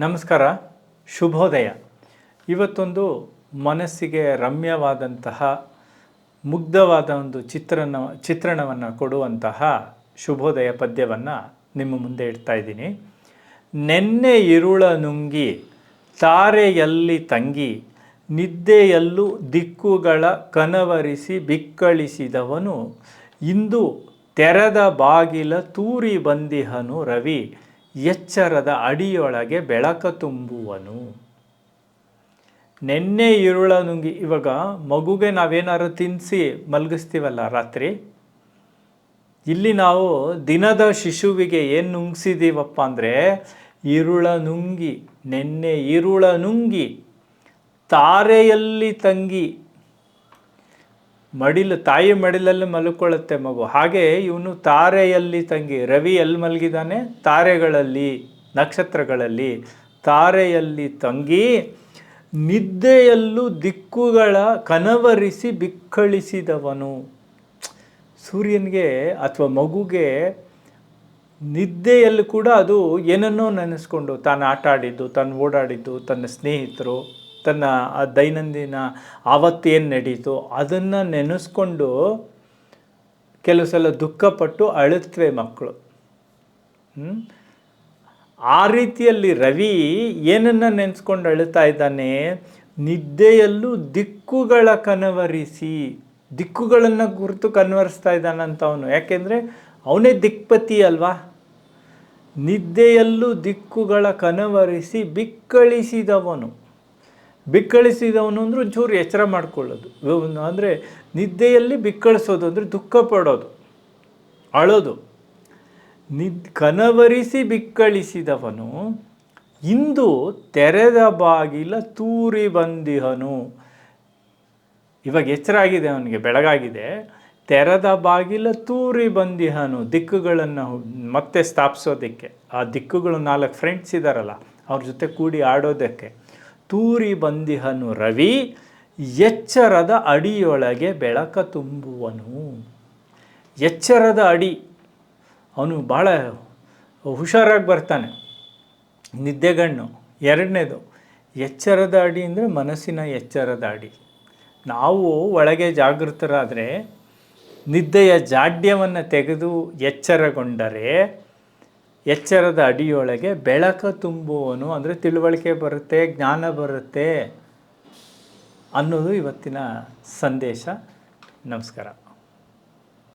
ನಮಸ್ಕಾರ, ಶುಭೋದಯ. ಇವತ್ತೊಂದು ಮನಸ್ಸಿಗೆ ರಮ್ಯವಾದಂತಹ ಮುಗ್ಧವಾದ ಒಂದು ಚಿತ್ರಣವನ್ನು ಕೊಡುವಂತಹ ಶುಭೋದಯ ಪದ್ಯವನ್ನು ನಿಮ್ಮ ಮುಂದೆ ಇಡ್ತಾ ಇದ್ದೀನಿ. ನೆನ್ನೆ ಇರುಳ ನುಂಗಿ ತಾರೆಯಲ್ಲಿ ತಂಗಿ ನಿದ್ದೆಯಲ್ಲೂ ದಿಕ್ಕುಗಳ ಕನವರಿಸಿ ಬಿಕ್ಕಳಿಸಿದವನು ಇಂದು ತೆರೆದ ಬಾಗಿಲ ತೂರಿ ಬಂದಿಹನು ರವಿ ಎಚ್ಚರದ ಅಡಿಯೊಳಗೆ ಬೆಳಕ ತುಂಬುವನು. ನೆನ್ನೆ ಇರುಳ ನುಂಗಿ, ಇವಾಗ ಮಗುಗೆ ನಾವೇನಾದ್ರು ತಿನ್ನಿಸಿ ಮಲಗಿಸ್ತೀವಲ್ಲ ರಾತ್ರಿ, ಇಲ್ಲಿ ನಾವು ದಿನದ ಶಿಶುವಿಗೆ ಏನು ನುಂಗಿಸಿದ್ದೀವಪ್ಪ ಅಂದರೆ ಇರುಳ ನುಂಗಿ, ನೆನ್ನೆ ಇರುಳ ನುಂಗಿ ತಾರೆಯಲ್ಲಿ ತಂಗಿ. ತಾಯಿ ಮಡಿಲಲ್ಲಿ ಮಲ್ಕೊಳ್ಳುತ್ತೆ ಮಗು, ಹಾಗೆ ಇವನು ತಾರೆಯಲ್ಲಿ ತಂಗಿ. ರವಿ ಎಲ್ಲಿ ಮಲಗಿದ್ದಾನೆ? ತಾರೆಗಳಲ್ಲಿ, ನಕ್ಷತ್ರಗಳಲ್ಲಿ. ತಾರೆಯಲ್ಲಿ ತಂಗಿ ನಿದ್ದೆಯಲ್ಲೂ ದಿಕ್ಕುಗಳ ಕನವರಿಸಿ ಬಿಕ್ಕಳಿಸಿದವನು. ಸೂರ್ಯನಿಗೆ ಅಥವಾ ಮಗುಗೆ ನಿದ್ದೆಯಲ್ಲಿ ಕೂಡ ಅದು ಏನನ್ನೋ ನೆನೆಸ್ಕೊಂಡು, ತಾನು ಆಟ ಆಡಿದ್ದು, ತಾನು ಓಡಾಡಿದ್ದು, ತನ್ನ ಸ್ನೇಹಿತರು, ತನ್ನ ದೈನಂದಿನ ಆವತ್ತೇನು ನಡೀತು ಅದನ್ನು ನೆನೆಸ್ಕೊಂಡು ಕೆಲವು ಸಲ ದುಃಖಪಟ್ಟು ಅಳುತ್ತವೆ ಮಕ್ಕಳು. ಆ ರೀತಿಯಲ್ಲಿ ರವಿ ಏನನ್ನು ನೆನೆಸ್ಕೊಂಡು ಅಳುತ್ತಾ ಇದ್ದಾನೆ? ನಿದ್ದೆಯಲ್ಲೂ ದಿಕ್ಕುಗಳ ಕನವರಿಸಿ, ದಿಕ್ಕುಗಳನ್ನು ಕುರಿತು ಕನ್ವರಿಸ್ತಾ ಇದ್ದಾನಂತ ಅವನು. ಯಾಕೆಂದರೆ ಅವನೇ ದಿಕ್ಪತಿ ಅಲ್ವಾ. ನಿದ್ದೆಯಲ್ಲೂ ದಿಕ್ಕುಗಳ ಕನವರಿಸಿ ಬಿಕ್ಕಳಿಸಿದವನು. ಬಿಕ್ಕಳಿಸಿದವನು ಅಂದರೆ ಒಂಚೂರು ಎಚ್ಚರ ಮಾಡಿಕೊಳ್ಳೋದು. ಅಂದರೆ ನಿದ್ದೆಯಲ್ಲಿ ಬಿಕ್ಕಳಿಸೋದು ಅಂದರೆ ದುಃಖ ಪಡೋದು, ಅಳೋದು. ಕನವರಿಸಿ ಬಿಕ್ಕಳಿಸಿದವನು ಇಂದು ತೆರೆದ ಬಾಗಿಲ ತೂರಿ ಬಂದಿಹನು. ಇವಾಗ ಎಚ್ಚರ ಆಗಿದೆ ಅವನಿಗೆ, ಬೆಳಗಾಗಿದೆ. ತೆರೆದ ಬಾಗಿಲ ತೂರಿ ಬಂದಿಹನು, ದಿಕ್ಕುಗಳನ್ನು ಮತ್ತೆ ಸ್ಥಾಪಿಸೋದಕ್ಕೆ. ಆ ದಿಕ್ಕುಗಳು 4 ಫ್ರೆಂಡ್ಸ್ ಇದ್ದಾರಲ್ಲ, ಅವ್ರ ಜೊತೆ ಕೂಡಿ ಆಡೋದಕ್ಕೆ. ತೂರಿ ಬಂದಿಹನು ರವಿ ಎಚ್ಚರದ ಅಡಿಯೊಳಗೆ ಬೆಳಕ ತುಂಬುವನು. ಎಚ್ಚರದ ಅಡಿ, ಅವನು ಭಾಳ ಹುಷಾರಾಗಿ ಬರ್ತಾನೆ. ನಿದ್ದೆಗಣ್ಣು. ಎರಡನೇದು ಎಚ್ಚರದ ಅಡಿ ಅಂದರೆ ಮನಸ್ಸಿನ ಎಚ್ಚರದ ಅಡಿ. ನಾವು ಒಳಗೆ ಜಾಗೃತರಾದರೆ, ನಿದ್ದೆಯ ಜಾಡ್ಯವನ್ನು ತೆಗೆದು ಎಚ್ಚರಗೊಂಡರೆ ಎಚ್ಚರದ ಅಡಿಯೊಳಗೆ ಬೆಳಕ ತುಂಬುವನು. ಅಂದರೆ ತಿಳುವಳಿಕೆ ಬರುತ್ತೆ, ಜ್ಞಾನ ಬರುತ್ತೆ ಅನ್ನೋದು ಇವತ್ತಿನ ಸಂದೇಶ. ನಮಸ್ಕಾರ.